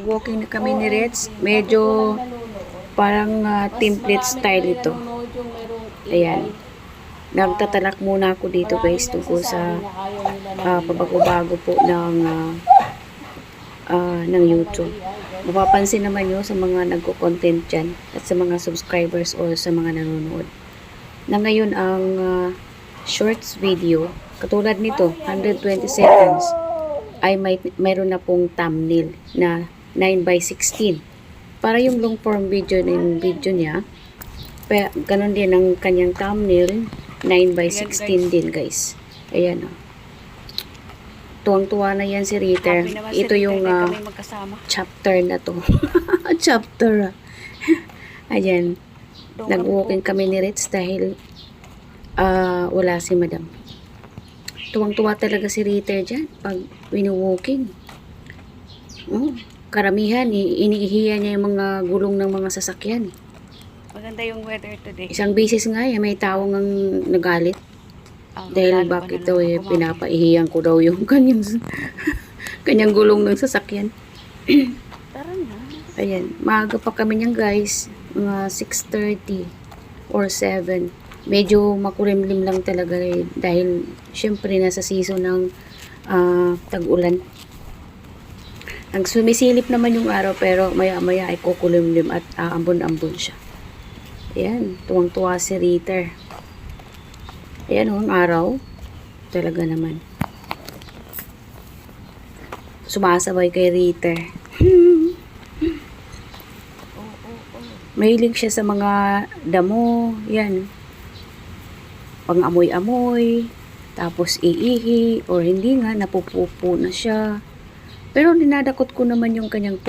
Walking na kami ni Reds. Medyo parang template style ito. Ayan. Nagtatalak muna ako dito guys tungkol sa pabago-bago po ng YouTube. Mapapansin naman nyo sa mga nagko-content dyan at sa mga subscribers o sa mga nanonood na ngayon ang shorts video katulad nito 120 seconds ay mayroon na pong thumbnail na 9:16 para yung long form video ng video niya. Ganon din ang kanyang thumbnail 9:16 din guys. Ayan o. Tuwang-tuwa na yan si Rita. Ito yung chapter na to. Chapter. Ayan. Nag-walking kami ni Ritz dahil wala si Madam. Tuwang-tuwa talaga si Rita dyan pag wini-walking. Oh, karamihan, iniihiya niya yung mga gulong ng mga sasakyan. Maganda yung weather today. Isang beses nga, may tao ngang nagalit. Dahil bakit daw pinapaihiyan ko daw yung kanyang gulong ng sasakyan. Tara na. Ayan, maaga pa kami niyan guys. Mga 6:30 or 7. Medyo makulimlim lang talaga dahil syempre nasa season ng tag-ulan. Ang sumisilip naman yung araw pero maya-maya ay kukulimlim at aambon-ambon siya. Ayan, tuwang-tuwa si Rita. Ayan ang araw. Talaga naman. Sumasabay kay Rita. Mahilig siya sa mga damo. Yan. Pang-amoy-amoy. Tapos iihi. Or hindi nga, napupupo na siya. Pero dinadakot ko naman yung kanyang pupo.